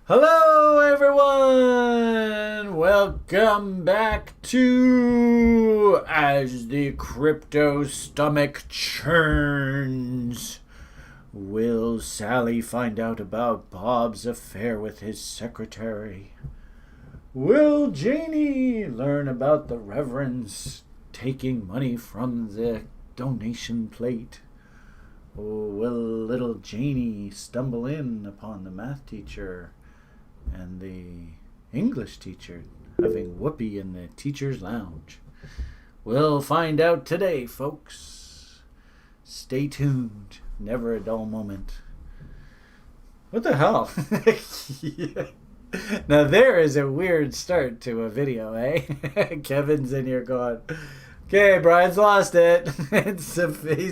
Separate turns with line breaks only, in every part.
Hello, everyone! Welcome back to As the Crypto Stomach Churns. Will Sally find out about Bob's affair with his secretary? Will Janie learn about the Reverends taking money from the donation plate? Or will little Janie stumble in upon the math teacher and the English teacher having whoopee in the teacher's lounge? We'll find out today, folks. Stay tuned. Never a dull moment. What the hell? Yeah. Now there is a weird start to a video, eh? Kevin's in here going, okay, Brian's lost it. He's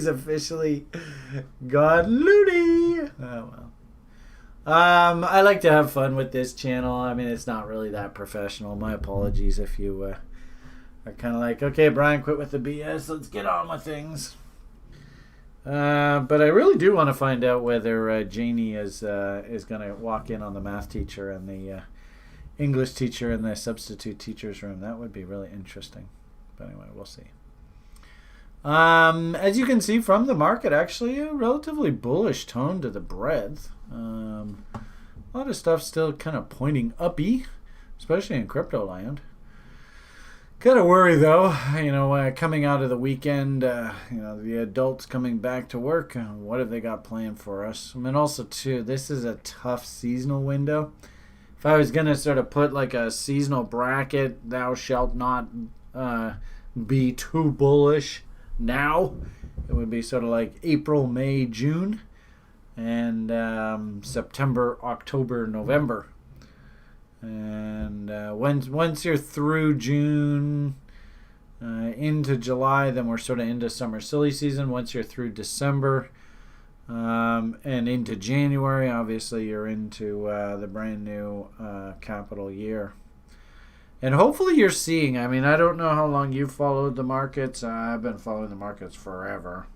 officially gone loony. Oh, well. I like to have fun with this channel. I mean, it's not really that professional. My apologies if you are kind of like, okay, Brian, quit with the BS. Let's get on with things. But I really do want to find out whether Janie is going to walk in on the math teacher and the English teacher in the substitute teacher's room. That would be really interesting. But anyway, we'll see. As you can see from the market, actually a relatively bullish tone to the breadth. A lot of stuff still kind of pointing uppy, especially in crypto land. Kind of worry though, coming out of the weekend, the adults coming back to work. What have they got planned for us? I mean, also too, this is a tough seasonal window. If I was gonna sort of put like a seasonal bracket, thou shalt not be too bullish now. It would be sort of like April, May, June, and September, October, November. And once you're through June into July, then we're sort of into summer silly season. Once you're through December and into January, obviously you're into the brand new capital year. And hopefully you're seeing, I mean, I don't know how long you've followed the markets. I've been following the markets forever.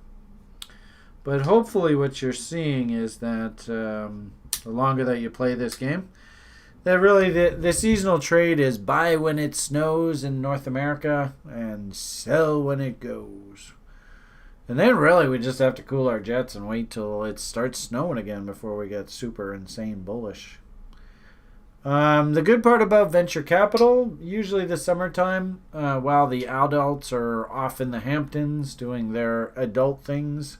But hopefully what you're seeing is that the longer that you play this game, that really the seasonal trade is buy when it snows in North America and sell when it goes. And then really we just have to cool our jets and wait till it starts snowing again before we get super insane bullish. The good part about venture capital, usually the summertime, while the adults are off in the Hamptons doing their adult things,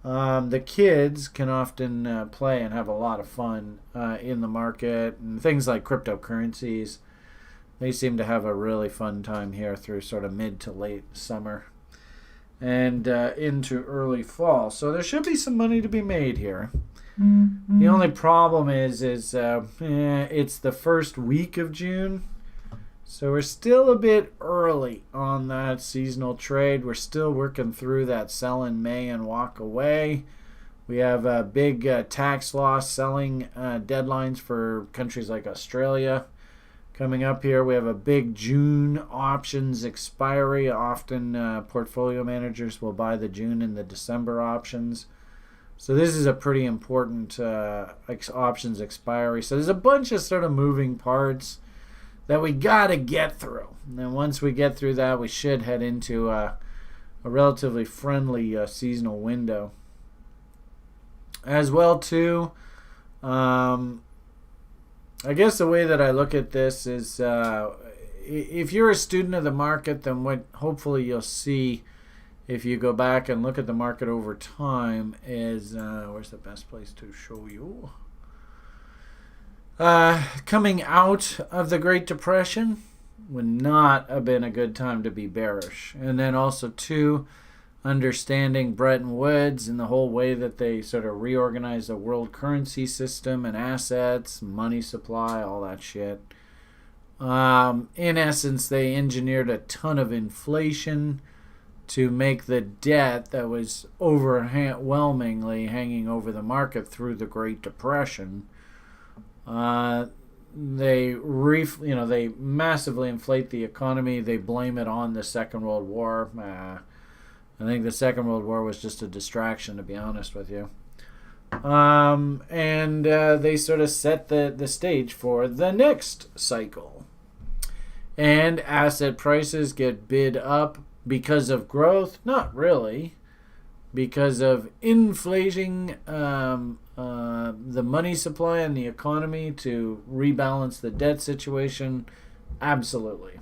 the kids can often play and have a lot of fun in the market. And things like cryptocurrencies, they seem to have a really fun time here through sort of mid to late summer and into early fall. So there should be some money to be made here. Mm-hmm. The only problem is it's the first week of June. So we're still a bit early on that seasonal trade. We're still working through that sell in May and walk away. We have big tax loss selling deadlines for countries like Australia coming up here. We have a big June options expiry. Often portfolio managers will buy the June and the December options. So this is a pretty important options expiry. So there's a bunch of sort of moving parts that we got to get through. And then once we get through that, we should head into a relatively friendly seasonal window. As well, too, I guess the way that I look at this is if you're a student of the market, then what hopefully you'll see if you go back and look at the market over time is, where's the best place to show you? Coming out of the Great Depression would not have been a good time to be bearish. And then also, too, understanding Bretton Woods and the whole way that they sort of reorganized the world currency system and assets, money supply, all that shit. In essence, they engineered a ton of inflation to make the debt that was overwhelmingly hanging over the market through the Great Depression. They massively inflate the economy. They blame it on the Second World War. I think the Second World War was just a distraction, to be honest with you. And they sort of set the stage for the next cycle. And asset prices get bid up because of growth? Not really. Because of inflating the money supply and the economy to rebalance the debt situation? Absolutely.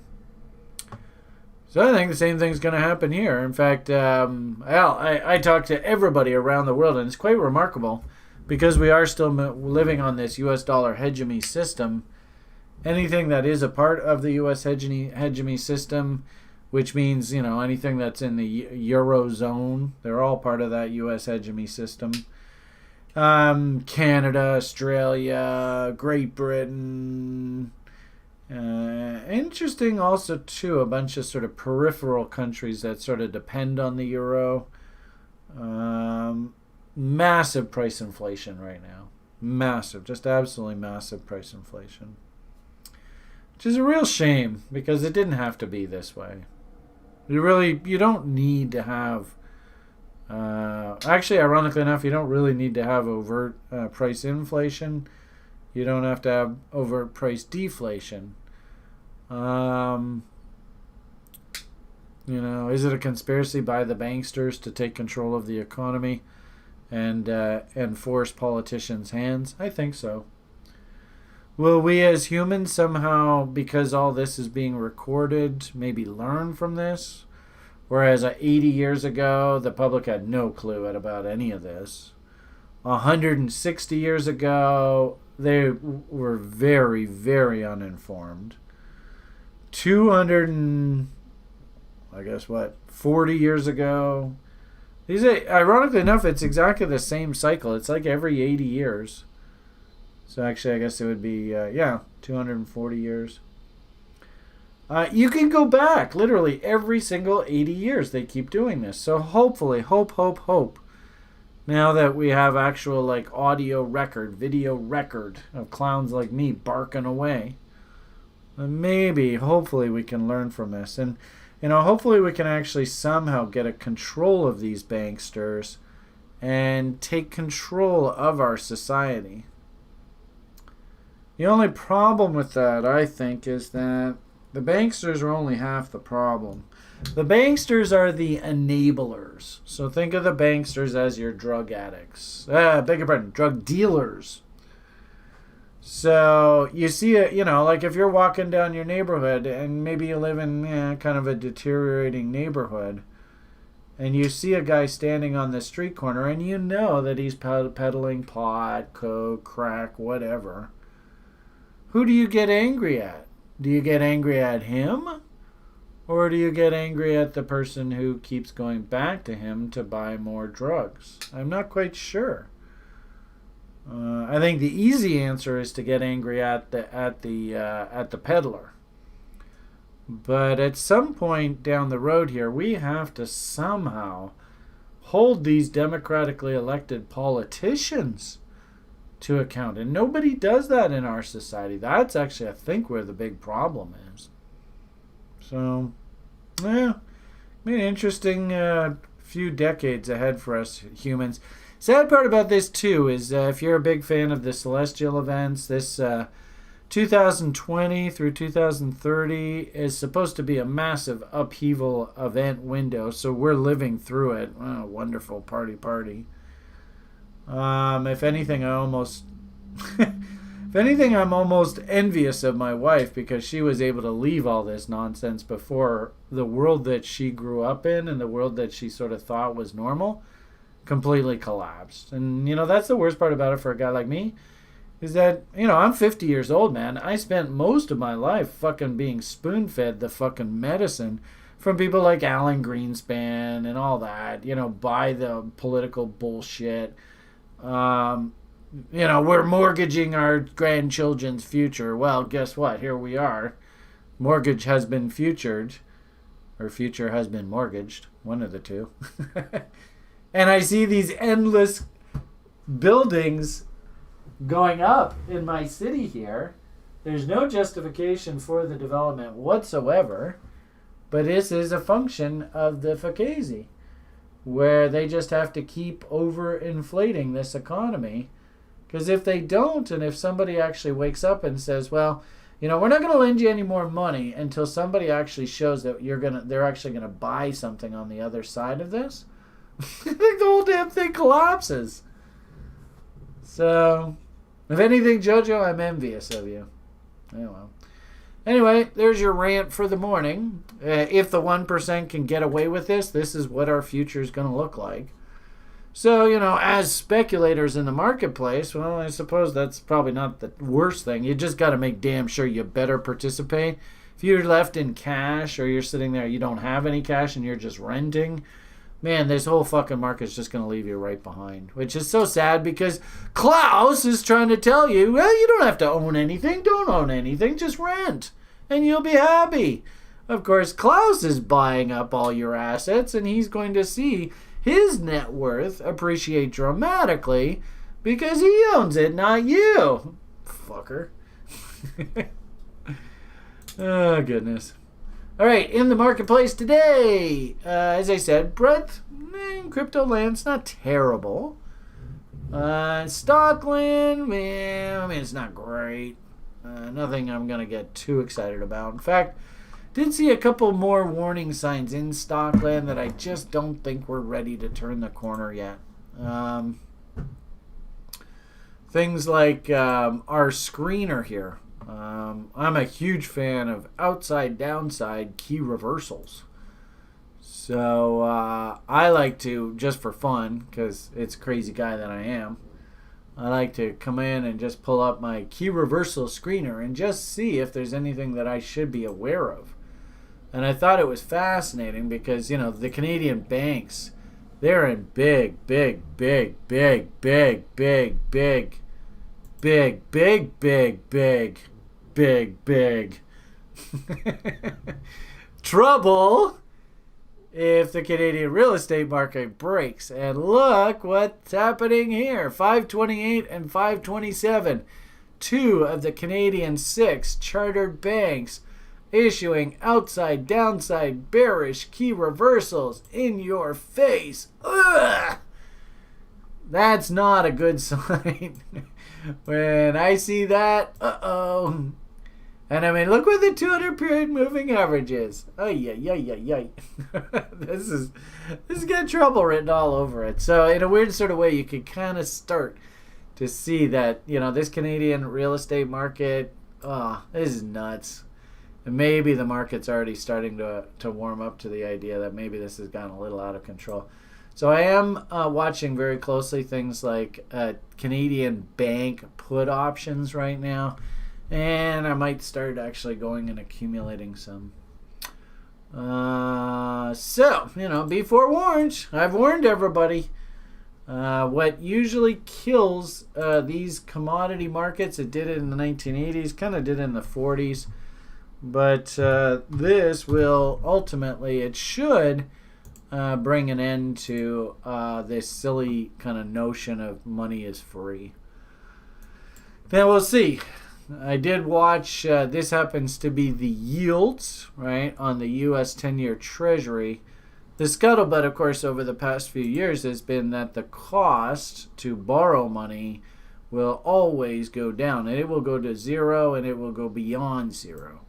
So I think the same thing's going to happen here. In fact, I talk to everybody around the world, and it's quite remarkable because we are still living on this U.S. dollar hegemony system. Anything that is a part of the U.S. hegemony system, which means, anything that's in the Eurozone, they're all part of that U.S. hegemony system. Canada, Australia, Great Britain. Interesting also, too, a bunch of sort of peripheral countries that sort of depend on the euro. Massive price inflation right now. Massive, just absolutely massive price inflation. Which is a real shame because it didn't have to be this way. You don't need to have, actually, ironically enough, you don't really need to have overt price inflation. You don't have to have overt price deflation. Is it a conspiracy by the banksters to take control of the economy and force politicians' hands? I think so. Will we as humans somehow, because all this is being recorded, maybe learn from this? Whereas 80 years ago, the public had no clue about any of this. 160 years ago, they were very, very uninformed. 40 years ago. Ironically enough, it's exactly the same cycle. It's like every 80 years. So actually, I guess it would be, 240 years. You can go back literally every single 80 years. They keep doing this. So hopefully, hope. Now that we have actual audio record, video record of clowns like me barking away, hopefully we can learn from this. And, hopefully we can actually somehow get a control of these banksters and take control of our society. The only problem with that, I think, is that the banksters are only half the problem. The banksters are the enablers. So think of the banksters as your drug addicts. Drug dealers. So you see, if you're walking down your neighborhood and maybe you live in kind of a deteriorating neighborhood and you see a guy standing on the street corner and you know that he's peddling pot, coke, crack, whatever. Who do you get angry at? Do you get angry at him? Or do you get angry at the person who keeps going back to him to buy more drugs? I'm not quite sure. I think the easy answer is to get angry at the peddler. But at some point down the road here, we have to somehow hold these democratically elected politicians to account. And nobody does that in our society. That's actually, I think, where the big problem is. So, interesting few decades ahead for us humans. Sad part about this, too, is if you're a big fan of the celestial events, this 2020 through 2030 is supposed to be a massive upheaval event window, so we're living through it. Oh, wonderful party. If anything, I'm almost envious of my wife because she was able to leave all this nonsense before the world that she grew up in and the world that she sort of thought was normal completely collapsed. And, that's the worst part about it for a guy like me is that, I'm 50 years old, man. I spent most of my life fucking being spoon-fed the fucking medicine from people like Alan Greenspan and all that, buy the political bullshit. We're mortgaging our grandchildren's future. Well, guess what? Here we are. Mortgage has been futured, or future has been mortgaged. One of the two. And I see these endless buildings going up in my city here. There's no justification for the development whatsoever, but this is a function of the Fugazi. where they just have to keep overinflating this economy. Because if they don't, and if somebody actually wakes up and says, well, we're not going to lend you any more money until somebody actually shows that they're actually going to buy something on the other side of this, I think the whole damn thing collapses. So, if anything, Jojo, I'm envious of you. Oh, well. Anyway, there's your rant for the morning. If the 1% can get away with this is what our future is going to look like. So, as speculators in the marketplace, well, I suppose that's probably not the worst thing. You just got to make damn sure you better participate. If you're left in cash or you're sitting there, you don't have any cash and you're just renting, man, this whole fucking market's just going to leave you right behind. Which is so sad because Klaus is trying to tell you, well, you don't have to own anything. Don't own anything. Just rent. And you'll be happy. Of course, Klaus is buying up all your assets and he's going to see his net worth appreciate dramatically because he owns it, not you. Fucker. Oh, goodness. All right, in the marketplace today, as I said, breadth in crypto land's not terrible. Stockland, man, it's not great. Nothing I'm going to get too excited about. In fact, did see a couple more warning signs in Stockland that I just don't think we're ready to turn the corner yet. Things like our screener here. I'm a huge fan of outside-downside key reversals. So I like to, just for fun, because it's a crazy guy that I am, I like to come in and just pull up my key reversal screener and just see if there's anything that I should be aware of. And I thought it was fascinating because, the Canadian banks, they're in big trouble if the Canadian real estate market breaks. And look what's happening here. 528 and 527. Two of the Canadian 6 chartered banks issuing outside, downside, bearish key reversals in your face. Ugh! That's not a good sign. When I see that, uh-oh. And look what the 200 period moving average is. Ay. This is got trouble written all over it. So in a weird sort of way, you can kind of start to see that, this Canadian real estate market, this is nuts. And maybe the market's already starting to warm up to the idea that maybe this has gotten a little out of control. So I am watching very closely things like Canadian bank put options right now. And I might start actually going and accumulating some. So, be forewarned. I've warned everybody. What usually kills these commodity markets, it did it in the 1980s, kind of did it in the 40s. But this will ultimately, it should bring an end to this silly kind of notion of money is free. Then we'll see. I did watch, this happens to be the yields, right, on the U.S. 10-year Treasury. The scuttlebutt, of course, over the past few years has been that the cost to borrow money will always go down. And it will go to zero, and it will go beyond zero.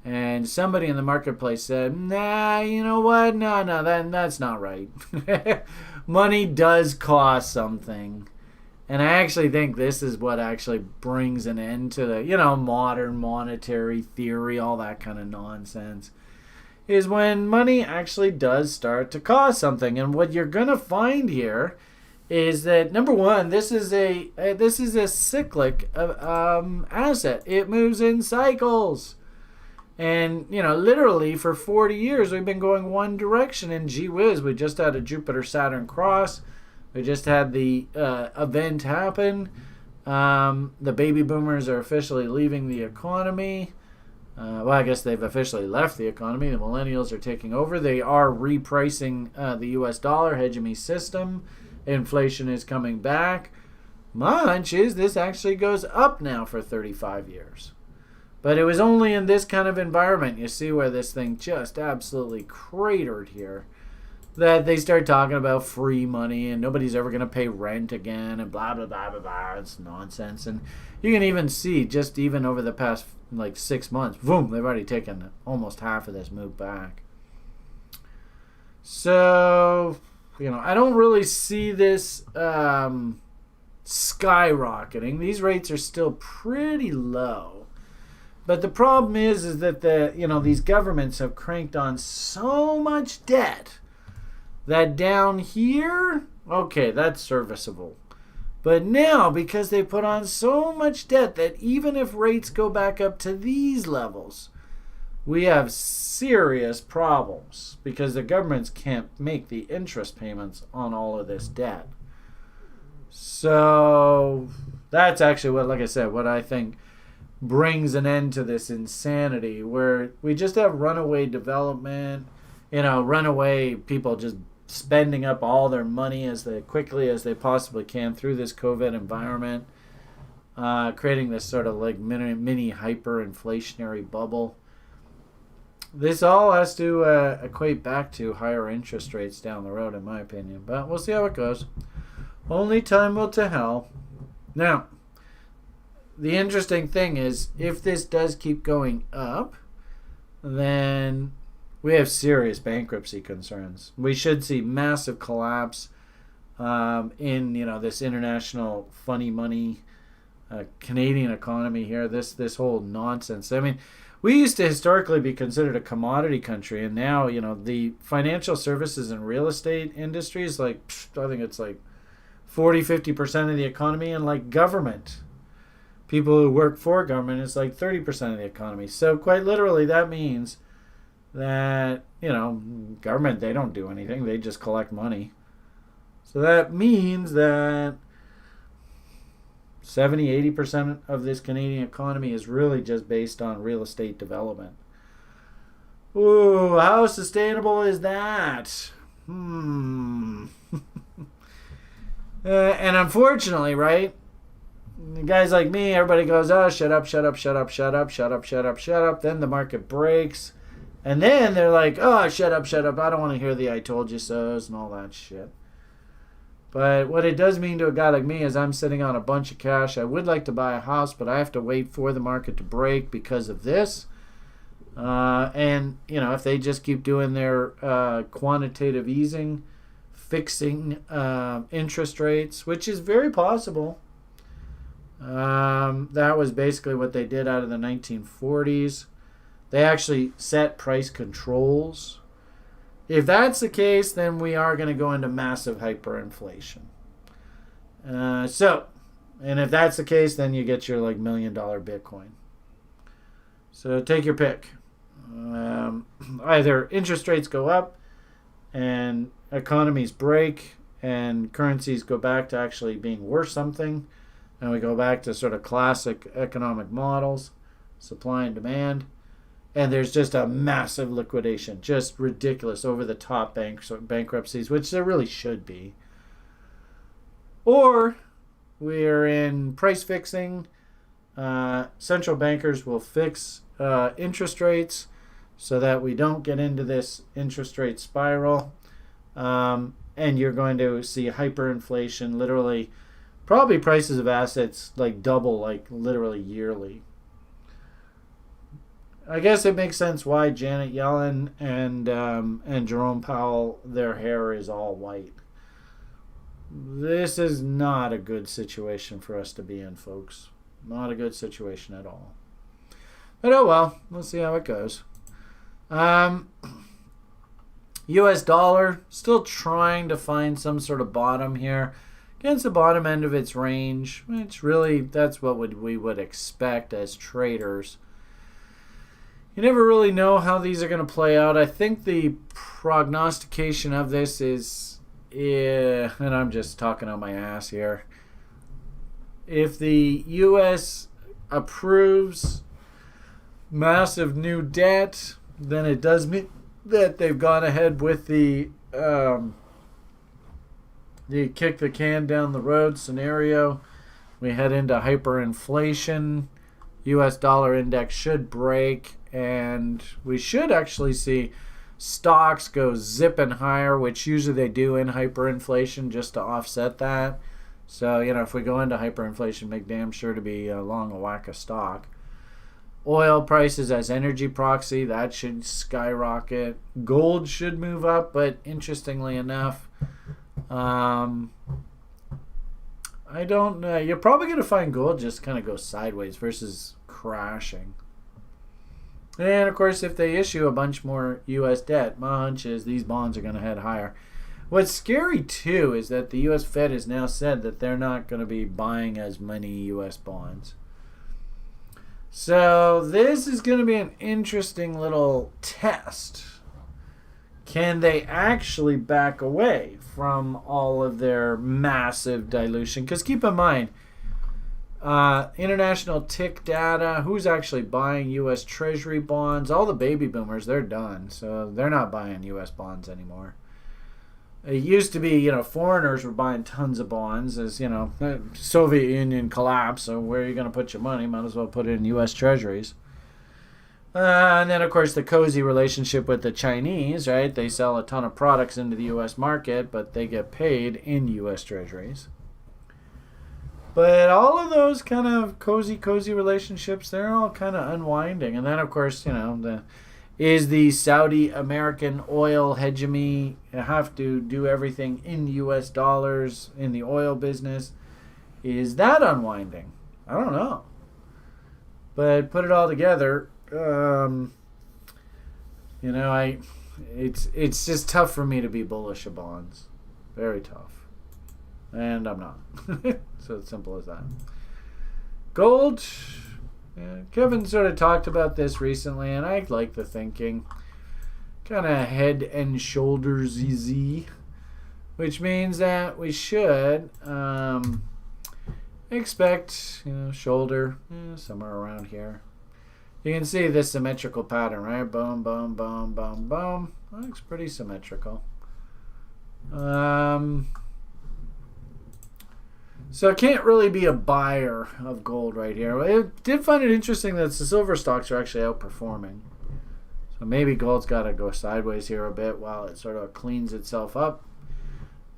And somebody in the marketplace said, nah, you know what? No, that's not right. Money does cost something. And I actually think this is what actually brings an end to the, modern monetary theory, all that kind of nonsense, is when money actually does start to cost something. And what you're going to find here is that, number one, this is a cyclic asset. It moves in cycles. And, literally for 40 years, we've been going one direction. And gee whiz, we just had a Jupiter-Saturn cross. We just had the event happen. The baby boomers are officially leaving the economy. Well, I guess they've officially left the economy. The millennials are taking over. They are repricing the U.S. dollar hegemony system. Inflation is coming back. My hunch is this actually goes up now for 35 years. But it was only in this kind of environment, you see, where this thing just absolutely cratered here. that they start talking about free money and nobody's ever going to pay rent again and blah, blah, blah, blah, blah. It's nonsense. And you can even see, just even over the past like 6 months, boom, they've already taken almost half of this move back. So, I don't really see this skyrocketing. These rates are still pretty low. But the problem is that these governments have cranked on so much debt that down here, okay, that's serviceable. But now, because they put on so much debt that even if rates go back up to these levels, we have serious problems because the governments can't make the interest payments on all of this debt. So that's actually what I think brings an end to this insanity where we just have runaway development, runaway people just spending up all their money as quickly as they possibly can through this COVID environment, creating this sort of like mini hyperinflationary bubble. This all has to equate back to higher interest rates down the road, in my opinion. But we'll see how it goes. Only time will tell. Now, the interesting thing is, if this does keep going up, then we have serious bankruptcy concerns. We should see massive collapse in this international funny money Canadian economy here. This whole nonsense. I mean, we used to historically be considered a commodity country, and now the financial services and real estate industry is I think it's 40-50% of the economy, and like government, people who work for government is 30% of the economy. So quite literally, that means that, government, they don't do anything. They just collect money. So that means that 70-80% of this Canadian economy is really just based on real estate development. Ooh, how sustainable is that? And unfortunately, right, guys like me, everybody goes, oh, shut up, shut up, shut up, shut up, shut up, shut up, shut up. Then the market breaks. And then they're like, oh, shut up, shut up. I don't want to hear the I told you so's and all that shit. But what it does mean to a guy like me is I'm sitting on a bunch of cash. I would like to buy a house, but I have to wait for the market to break because of this. And, if they just keep doing their quantitative easing, fixing interest rates, which is very possible. That was basically what they did out of the 1940s. They actually set price controls. If that's the case, then we are going to go into massive hyperinflation. And if that's the case, then you get your $1 million Bitcoin. So take your pick. Either interest rates go up and economies break and currencies go back to actually being worth something, and we go back to sort of classic economic models, supply and demand, and there's just a massive liquidation, just ridiculous, over-the-top bankruptcies, which there really should be. Or we're in price fixing. Central bankers will fix interest rates so that we don't get into this interest rate spiral. And you're going to see hyperinflation, literally, probably prices of assets double, literally yearly. I guess it makes sense why Janet Yellen and Jerome Powell, their hair is all white. This is not a good situation for us to be in, folks. Not a good situation at all. But oh well, we'll see how it goes. U.S. dollar, still trying to find some sort of bottom here. Against the bottom end of its range, which really, that's what we would expect as traders. You never really know how these are going to play out. I think the prognostication of this is, and I'm just talking on my ass here, if the U.S. approves massive new debt, then it does mean that they've gone ahead with the kick the can down the road scenario. We head into hyperinflation. U.S. dollar index should break, and we should actually see stocks go zipping higher, which usually they do in hyperinflation just to offset that. So, if we go into hyperinflation, make damn sure to be long a whack of stock. Oil prices as energy proxy, that should skyrocket. Gold should move up, but interestingly enough, I don't know. You're probably going to find gold just kind of go sideways versus crashing. And, of course, if they issue a bunch more U.S. debt, my hunch is these bonds are going to head higher. What's scary, too, is that the U.S. Fed has now said that they're not going to be buying as many U.S. bonds. So this is going to be an interesting little test. Can they actually back away from all of their massive dilution? Because keep in mind, international tick data, who's actually buying U.S. Treasury bonds? All the baby boomers, they're done. So they're not buying U.S. bonds anymore. It used to be, foreigners were buying tons of bonds as, the Soviet Union collapsed. So where are you going to put your money? Might as well put it in U.S. Treasuries. And then, of course, the cozy relationship with the Chinese, right? They sell a ton of products into the U.S. market, but they get paid in U.S. Treasuries. But all of those kind of cozy relationships, they're all kind of unwinding. And then, of course, is the Saudi American oil hegemony have to do everything in U.S. dollars in the oil business? Is that unwinding? I don't know. But put it all together, it's just tough for me to be bullish of bonds. Very tough. And I'm not. So it's simple as that. Gold. Yeah, Kevin sort of talked about this recently, and I like the thinking. Kind of head and shoulders easy, which means that we should expect, shoulder somewhere around here. You can see this symmetrical pattern, right? Boom, boom, boom, boom, boom. That looks pretty symmetrical. So I can't really be a buyer of gold right here. I did find it interesting that the silver stocks are actually outperforming. So maybe gold's got to go sideways here a bit while it sort of cleans itself up.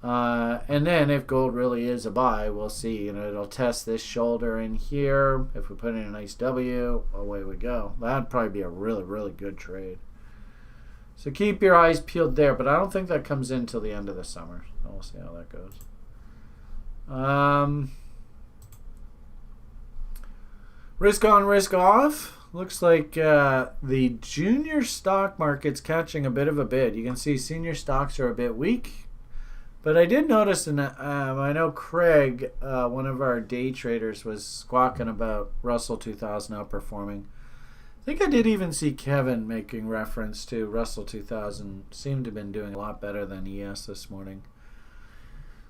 And then if gold really is a buy, we'll see. It'll test this shoulder in here. If we put in a nice W, away we go. That'd probably be a really, really good trade. So keep your eyes peeled there. But I don't think that comes in till the end of the summer. So we'll see how that goes. Risk on, risk off. Looks like the junior stock market's catching a bit of a bid. You can see senior stocks are a bit weak. But I did notice, and I know Craig, one of our day traders, was squawking about Russell 2000 outperforming. I think I did even see Kevin making reference to Russell 2000. Seemed to have been doing a lot better than ES this morning.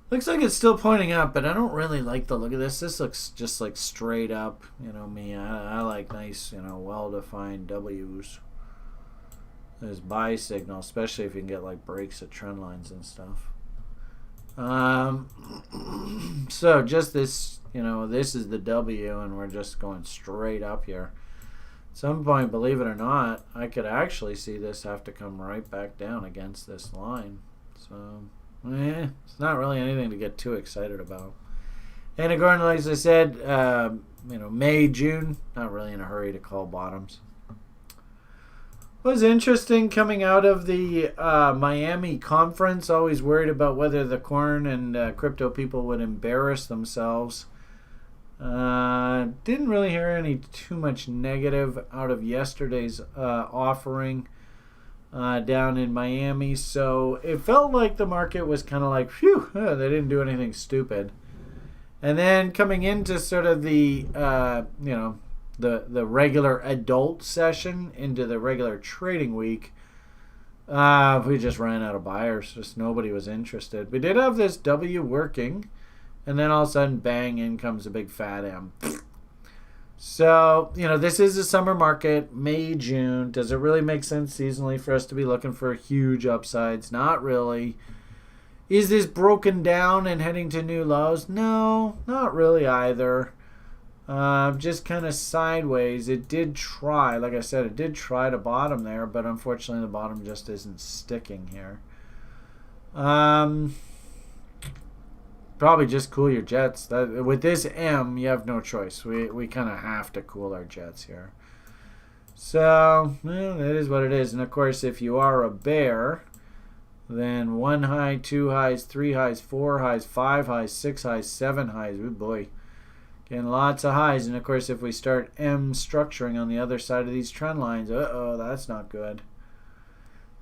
Looks like it's still pointing up, but I don't really like the look of this. This looks just like straight up. Me, I like nice, well-defined W's. There's buy signal, especially if you can get like breaks at trend lines and stuff. So just this, this is the W, and we're just going straight up here. At some point, believe it or not, I could actually see this have to come right back down against this line. So... it's not really anything to get too excited about. And according to, as I said, May, June, not really in a hurry to call bottoms. Was interesting coming out of the Miami conference. Always worried about whether the corn and crypto people would embarrass themselves. Didn't really hear any too much negative out of yesterday's offering. Down in Miami, so it felt like the market was kind of like, phew, they didn't do anything stupid. And then coming into sort of the regular adult session into the regular trading week, we just ran out of buyers. Just nobody was interested. We did have this W working, and then all of a sudden, bang, in comes a big fat M. So, this is a summer market, May, June. Does it really make sense seasonally for us to be looking for huge upsides? Not really. Is this broken down and heading to new lows? No, not really either. Just kind of sideways. It did try, like I said, it did try to bottom there, but unfortunately the bottom just isn't sticking here. Probably just cool your jets. With this M, you have no choice. We kind of have to cool our jets here. So, well, it is what it is. And of course, if you are a bear, then 1 high, 2 highs, 3 highs, 4 highs, 5 highs, 6 highs, 7 highs. Oh boy. Getting lots of highs. And of course, if we start M structuring on the other side of these trend lines, uh-oh, that's not good.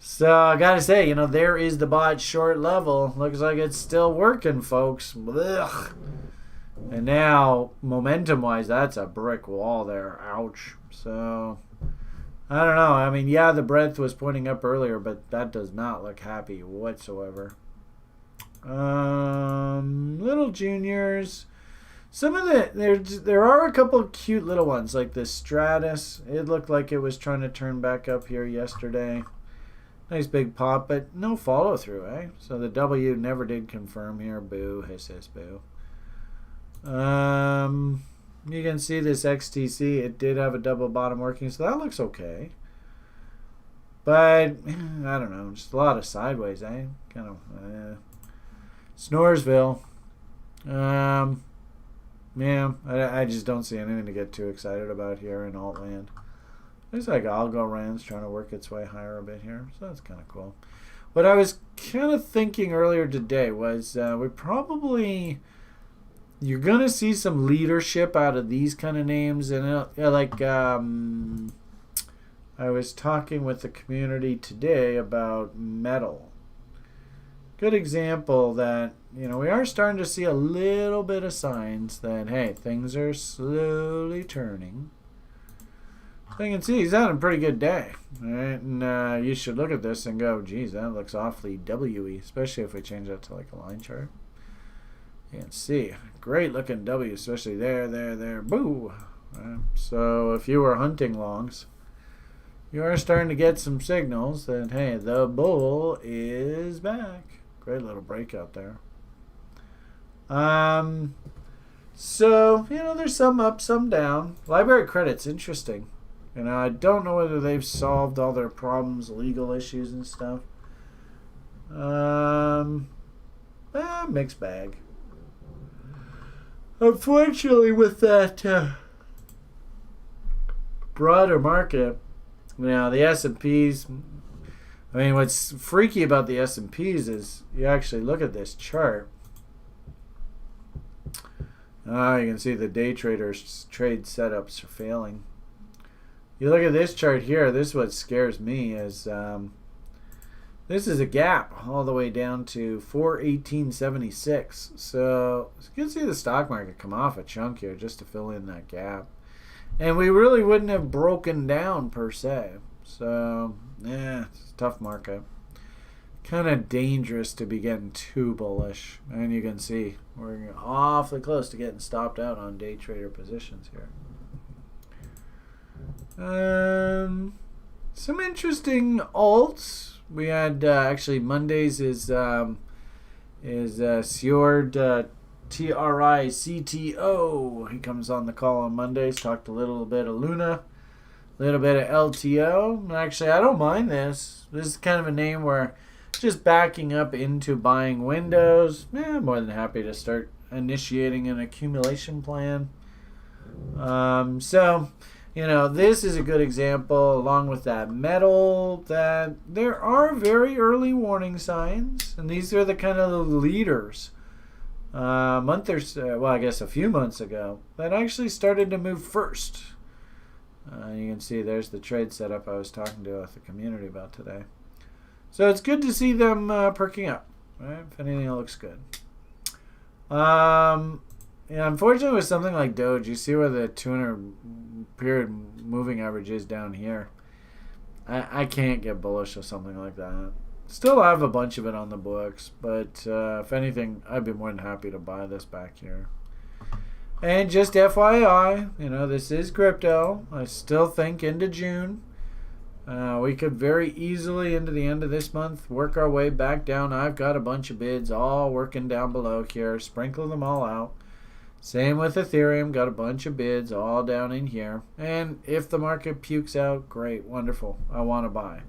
So I gotta say, there is the bot short level. Looks like it's still working, folks. Ugh. And now, momentum-wise, that's a brick wall there. Ouch. So, I don't know. I mean, yeah, the breadth was pointing up earlier, but that does not look happy whatsoever. Little juniors. Some of there are a couple of cute little ones, like the Stratus. It looked like it was trying to turn back up here yesterday. Nice big pop, but no follow through, eh? So the W never did confirm here. Boo, hiss, boo. You can see this XTC. It did have a double bottom working, so that looks okay. But I don't know, just a lot of sideways, eh? Kind of Snoresville. Yeah, I just don't see anything to get too excited about here in Altland. Looks like Algorand's trying to work its way higher a bit here, so that's kind of cool. What I was kind of thinking earlier today was you're going to see some leadership out of these kind of names. And I was talking with the community today about metal. Good example that, we are starting to see a little bit of signs that, hey, things are slowly turning. So you can see he's having a pretty good day. Right? And you should look at this and go, geez, that looks awfully W-y, especially if we change that to like a line chart. You can see, great looking W, especially there, boo. Right? So if you were hunting longs, you are starting to get some signals that, hey, the bull is back. Great little breakout there. So, there's some up, some down. Library credit's interesting. I don't know whether they've solved all their problems, legal issues and stuff. Mixed bag. Unfortunately, with that broader market, the S&Ps, what's freaky about the S&Ps is you actually look at this chart. You can see the day traders' trade setups are failing. You look at this chart here, this is what scares me is this is a gap all the way down to 418.76. So you can see the stock market come off a chunk here just to fill in that gap. And we really wouldn't have broken down per se. So, yeah, it's a tough market. Kind of dangerous to be getting too bullish. And you can see we're awfully close to getting stopped out on day trader positions here. Some interesting alts. We had actually Mondays is Sjord TRICTO. He comes on the call on Mondays. Talked a little bit of Luna, a little bit of LTO. Actually, I don't mind this. This is kind of a name where just backing up into buying windows. I'm more than happy to start initiating an accumulation plan. So, this is a good example, along with that metal, that there are very early warning signs, and these are the kind of the leaders. A month or so, well, I guess a few months ago, that actually started to move first. You can see there's the trade setup I was talking to with the community about today. So it's good to see them perking up. Right? If anything, it looks good. Unfortunately, with something like Doge, you see where the 200 period moving average is down here. I can't get bullish with something like that. Still have a bunch of it on the books, but if anything, I'd be more than happy to buy this back here. And just FYI, this is crypto. I still think into June. We could very easily, into the end of this month, work our way back down. I've got a bunch of bids all working down below here. Sprinkle them all out. Same with Ethereum. Got a bunch of bids all down in here. And if the market pukes out, great, wonderful. I want to buy.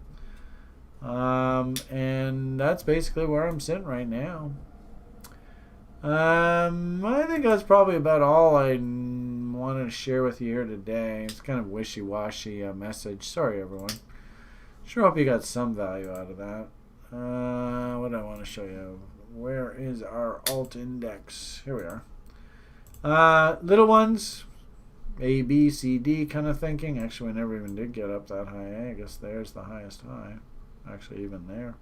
And that's basically where I'm sitting right now. I think that's probably about all I wanted to share with you here today. It's kind of wishy-washy message. Sorry, everyone. Sure hope you got some value out of that. What do I want to show you? Where is our alt index? Here we are. Little ones, A, B, C, D kind of thinking. Actually, we never even did get up that high. I guess there's the highest high. Actually, even there.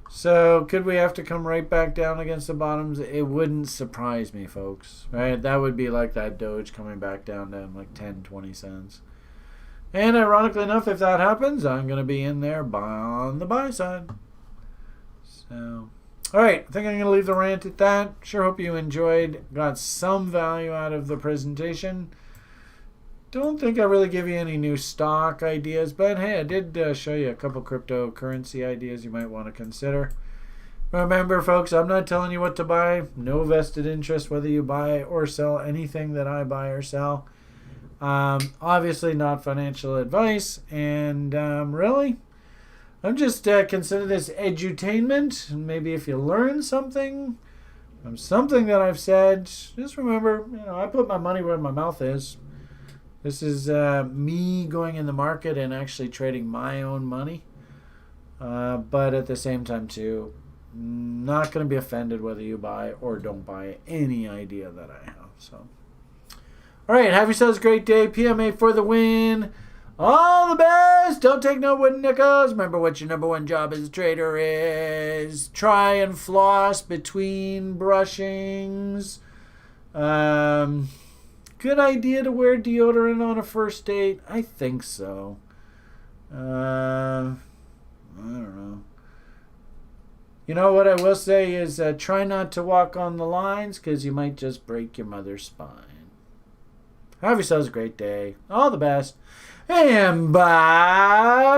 So, could we have to come right back down against the bottoms? It wouldn't surprise me, folks. Right? That would be like that Doge coming back down to like 10, 20 cents. And ironically enough, if that happens, I'm going to be in there on the buy side. So, all right. I think I'm going to leave the rant at that. Sure hope you enjoyed. Got some value out of the presentation. Don't think I really give you any new stock ideas, but hey, I did show you a couple cryptocurrency ideas you might want to consider. Remember, folks, I'm not telling you what to buy. No vested interest whether you buy or sell anything that I buy or sell. Obviously not financial advice, and really, I'm just consider this edutainment. And maybe if you learn something from something that I've said, just remember, I put my money where my mouth is. This is me going in the market and actually trading my own money. But at the same time, too, not going to be offended whether you buy or don't buy any idea that I have. So, all right, have yourselves a great day. PMA for the win. All the best. Don't take no wooden nickels. Remember what your number one job as a trader is. Try and floss between brushings. Good idea to wear deodorant on a first date? I think so. I don't know. You know what I will say is try not to walk on the lines because you might just break your mother's spine. Have yourselves a great day. All the best. And bye.